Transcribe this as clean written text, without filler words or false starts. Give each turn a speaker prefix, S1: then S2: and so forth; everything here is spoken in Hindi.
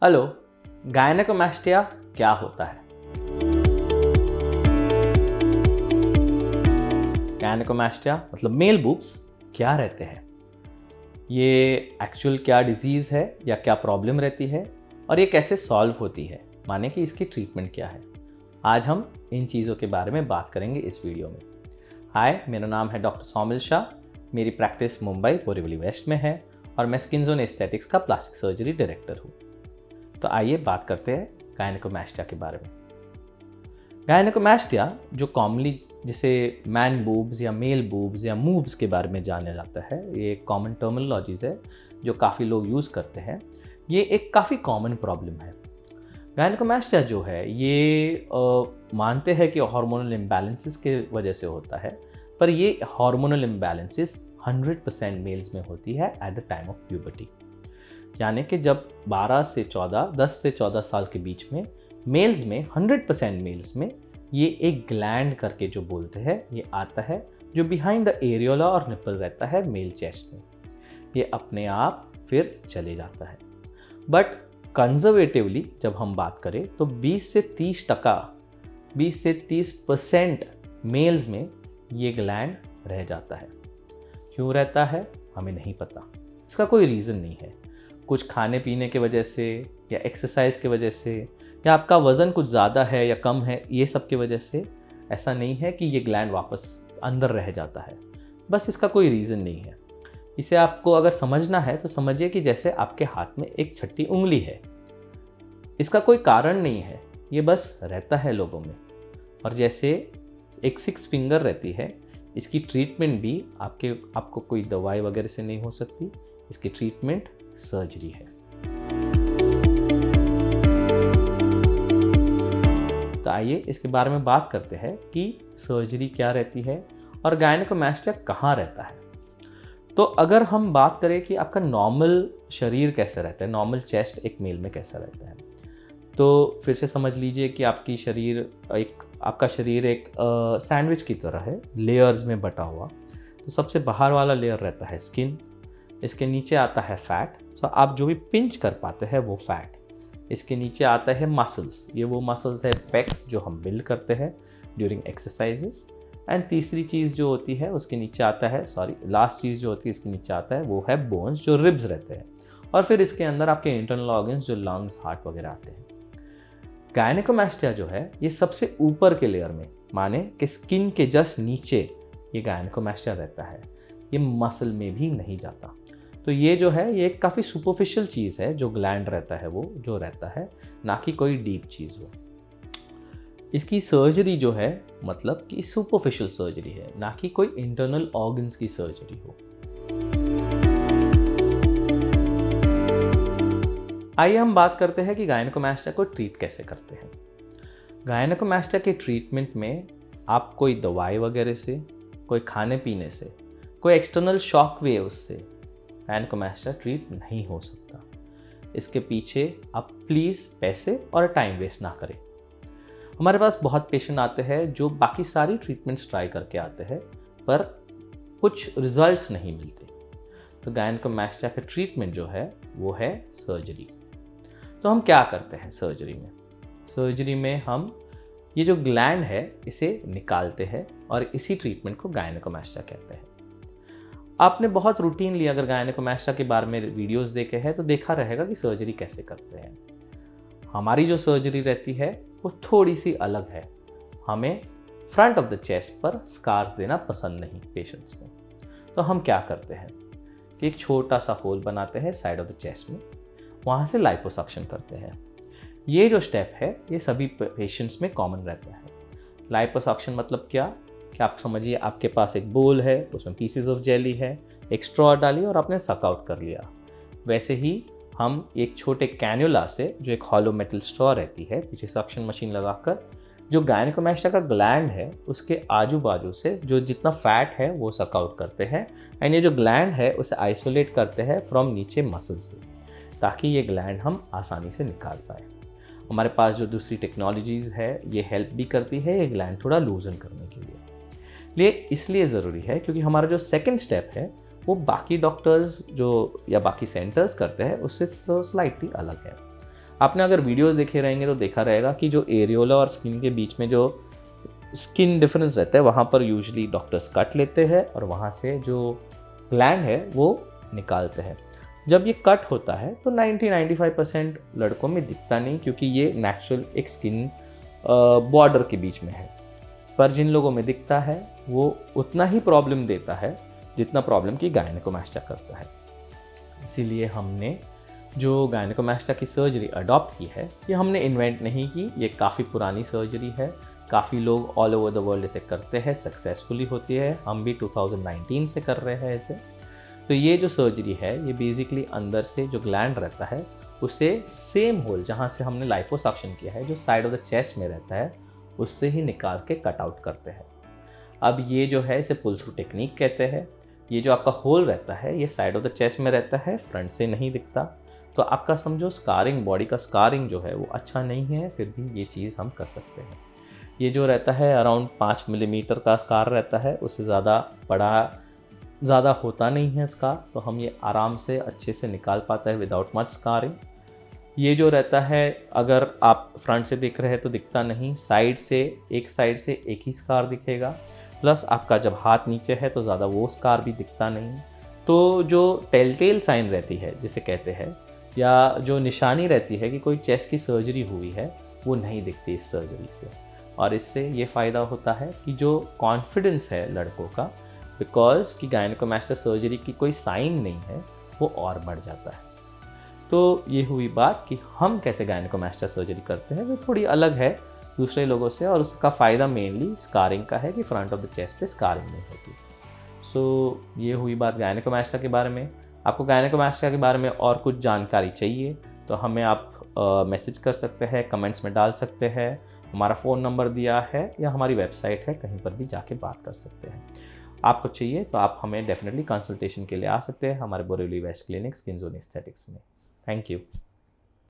S1: हेलो, गायनेकोमास्टिया क्या होता है? गायनेकोमास्टिया मतलब मेल बूब्स क्या रहते हैं, ये एक्चुअल क्या डिजीज़ है या क्या प्रॉब्लम रहती है और ये कैसे सॉल्व होती है, माने कि इसकी ट्रीटमेंट क्या है। आज हम इन चीज़ों के बारे में बात करेंगे इस वीडियो में। हाय, मेरा नाम है डॉक्टर सौमिल शाह। मेरी प्रैक्टिस मुंबई बोरीवली वेस्ट में है और मैं स्किन जोन एस्थेटिक्स का प्लास्टिक सर्जरी डायरेक्टर हूँ। तो आइए बात करते हैं गायनेकोमास्टिया के बारे में। गायनेकोमास्टिया जो कॉमनली जिसे मैन बूब्स या मेल बूब्स या मूब्स के बारे में जाना जाता है, ये कॉमन टर्मिनोलॉजीज है जो काफ़ी लोग यूज़ करते हैं। ये एक काफ़ी कॉमन प्रॉब्लम है। गायनेकोमास्टिया जो है ये मानते हैं कि हार्मोनल इम्बैलेंसेस के वजह से होता है, पर ये हार्मोनल इम्बैलेंसेस 100% मेल्स में होती है at the time of puberty. यानी कि जब 10 से 14 साल के बीच में मेल्स में 100% मेल्स में ये एक ग्लैंड करके जो बोलते हैं ये आता है, जो बिहाइंड द एरियोला और निपल रहता है मेल चेस्ट में। ये अपने आप फिर चले जाता है। बट कंजर्वेटिवली जब हम बात करें तो 20 से 30% मेल्स में ये ग्लैंड रह जाता है। क्यों रहता है हमें नहीं पता, इसका कोई रीज़न नहीं है। कुछ खाने पीने के वजह से या एक्सरसाइज के वजह से या आपका वज़न कुछ ज़्यादा है या कम है, ये सब की वजह से ऐसा नहीं है कि ये ग्लैंड वापस अंदर रह जाता है। बस इसका कोई रीज़न नहीं है। इसे आपको अगर समझना है तो समझिए कि जैसे आपके हाथ में एक छठी उंगली है। इसका कोई कारण नहीं है, ये बस रहता है लोगों में। और जैसे एक 6 फिंगर रहती है, इसकी ट्रीटमेंट भी आपको कोई दवाई वगैरह से नहीं हो सकती। इसकी ट्रीटमेंट सर्जरी है। तो आइए इसके बारे में बात करते हैं कि सर्जरी क्या रहती है और गायनेकोमास्टिया कहाँ रहता है। तो अगर हम बात करें कि आपका नॉर्मल शरीर कैसा रहता है, नॉर्मल चेस्ट एक मेल में कैसा रहता है, तो फिर से समझ लीजिए कि आपका शरीर एक सैंडविच की तरह है, लेयर्स में बटा हुआ। तो सबसे बाहर वाला लेयर रहता है स्किन, इसके नीचे आता है फैट। तो आप जो भी पिंच कर पाते हैं वो फैट। इसके नीचे आता है मसल्स, ये वो मसल्स है पेक्स जो हम बिल्ड करते हैं ड्यूरिंग एक्सरसाइजेस। एंड तीसरी चीज़ जो होती है उसके नीचे आता है, लास्ट चीज़ जो होती है इसके नीचे आता है वो है बोन्स, जो रिब्स रहते हैं। और फिर इसके अंदर आपके इंटरनल ऑर्गन्स जो लंग्स, हार्ट वगैरह आते हैं। गायनेकोमास्टिया जो है ये सबसे ऊपर के लेयर में, माने कि स्किन के जस्ट नीचे ये गायनेकोमास्टिया रहता है। ये मसल में भी नहीं जाता। तो ये जो है ये एक काफ़ी सुपरफिशियल चीज़ है, जो ग्लैंड रहता है वो जो रहता है, ना कि कोई डीप चीज़ हो। इसकी सर्जरी जो है मतलब कि सुपरफिशियल सर्जरी है, ना कि कोई इंटरनल ऑर्गन्स की सर्जरी हो। आइए हम बात करते हैं कि गायनेकोमास्टिया को ट्रीट कैसे करते हैं। गायनेकोमास्टिया के ट्रीटमेंट में आप कोई दवाई वगैरह से, कोई खाने पीने से, कोई एक्सटर्नल शॉक वेव्स से गायनेकोमास्टिया ट्रीट नहीं हो सकता। इसके पीछे आप प्लीज़ पैसे और टाइम वेस्ट ना करें। हमारे पास बहुत पेशेंट आते हैं जो बाकी सारी ट्रीटमेंट्स ट्राई करके आते हैं, पर कुछ रिजल्ट्स नहीं मिलते। तो गायनेकोमास्टिया का ट्रीटमेंट जो है वो है सर्जरी। तो हम क्या करते हैं सर्जरी में? सर्जरी में हम ये जो ग्लैंड है इसे निकालते हैं और इसी ट्रीटमेंट को गायनेकोमास्टिया कहते हैं। आपने बहुत रूटीनली अगर गायनेकोमास्टिया के बारे में वीडियोस देखे हैं तो देखा रहेगा कि सर्जरी कैसे करते हैं। हमारी जो सर्जरी रहती है वो थोड़ी सी अलग है। हमें फ्रंट ऑफ द चेस्ट पर स्कार्स देना पसंद नहीं पेशेंट्स को। तो हम क्या करते हैं कि एक छोटा सा होल बनाते हैं साइड ऑफ द चेस्ट में, वहाँ से लाइपोसक्शन करते हैं। ये जो स्टेप है ये सभी पेशेंट्स में कॉमन रहता है। लाइपोसक्शन मतलब क्या कि आप समझिए आपके पास एक बोल है, उसमें पीसेस ऑफ जेली है, एक स्ट्रॉ डाली और आपने सक आउट कर लिया। वैसे ही हम एक छोटे कैन्युला से, जो एक हॉलो मेटल स्ट्रॉ रहती है, पीछे सक्शन मशीन लगाकर जो गायनेकोमास्टिया का ग्लैंड है उसके आजू बाजू से जो जितना फैट है वो सक आउट करते हैं। एंड ये जो ग्लैंड है उसे आइसोलेट करते हैं फ्रॉम नीचे मसल से, ताकि ये ग्लैंड हम आसानी से निकाल पाए। हमारे पास जो दूसरी टेक्नोलॉजीज़ है ये हेल्प भी करती है ये ग्लैंड थोड़ा लूजन करने के लिए। इसलिए ज़रूरी है क्योंकि हमारा जो सेकंड स्टेप है वो बाकी डॉक्टर्स जो या बाकी सेंटर्स करते हैं उससे स्लाइटली अलग है। आपने अगर वीडियोस देखे रहेंगे तो देखा रहेगा कि जो एरियोला और स्किन के बीच में जो स्किन डिफरेंस रहता है वहाँ पर यूजुअली डॉक्टर्स कट लेते हैं और वहाँ से जो ग्लैंड है वो निकालते हैं। जब ये कट होता है तो 90-95% लड़कों में दिखता नहीं, क्योंकि ये नेचुरल एक स्किन बॉर्डर के बीच में है। पर जिन लोगों में दिखता है वो उतना ही प्रॉब्लम देता है जितना प्रॉब्लम की गायनेकोमास्टिया करता है। इसीलिए हमने जो गायनेकोमास्टिया की सर्जरी अडॉप्ट की है, ये हमने इन्वेंट नहीं की, ये काफ़ी पुरानी सर्जरी है। काफ़ी लोग ऑल ओवर द वर्ल्ड इसे करते हैं, सक्सेसफुली होती है। हम भी 2019 से कर रहे हैं इसे। तो ये जो सर्जरी है ये बेसिकली अंदर से जो ग्लैंड रहता है उसे सेम होल जहाँ से हमने लाइपोसक्शन किया है, जो साइड ऑफ द चेस्ट में रहता है, उससे ही निकाल के कट आउट करते हैं। अब ये जो है इसे पुल थ्रू टेक्निक कहते हैं। ये जो आपका होल रहता है ये साइड ऑफ द चेस्ट में रहता है, फ्रंट से नहीं दिखता। तो आपका समझो स्कारिंग, बॉडी का स्कारिंग जो है वो अच्छा नहीं है, फिर भी ये चीज़ हम कर सकते हैं। ये जो रहता है अराउंड 5 मिलीमीटर का स्कार रहता है, उससे ज़्यादा होता नहीं है स्कार, तो हम ये आराम से अच्छे से निकाल पाता है विदाउट मच स्कारिंग। ये जो रहता है अगर आप फ्रंट से देख रहे हैं तो दिखता नहीं, साइड से एक ही स्कार दिखेगा, प्लस आपका जब हाथ नीचे है तो ज़्यादा वो स्कार भी दिखता नहीं। तो जो टेलटेल साइन रहती है जिसे कहते हैं, या जो निशानी रहती है कि कोई चेस्ट की सर्जरी हुई है, वो नहीं दिखती इस सर्जरी से। और इससे ये फ़ायदा होता है कि जो कॉन्फिडेंस है लड़कों का, बिकॉज कि गायनेकोमास्टिया सर्जरी की कोई साइन नहीं है, वो और बढ़ जाता है। तो ये हुई बात कि हम कैसे गायनेकोमास्टिया सर्जरी करते हैं, वो थोड़ी अलग है दूसरे लोगों से, और उसका फ़ायदा मेनली स्कारिंग का है कि फ्रंट ऑफ द चेस्ट पे स्कारिंग नहीं होती। सो ये हुई बात गायनेकोमास्टिया के बारे में। आपको गायनेकोमास्टिया के बारे में और कुछ जानकारी चाहिए तो हमें आप मैसेज कर सकते हैं, कमेंट्स में डाल सकते हैं। हमारा फ़ोन नंबर दिया है या हमारी वेबसाइट है, कहीं पर भी जाके बात कर सकते हैं। आपको चाहिए तो आप हमें डेफिनेटली कंसल्टेशन के लिए आ सकते हैं हमारे Borivali west clinic skin zone aesthetics में। Thank you.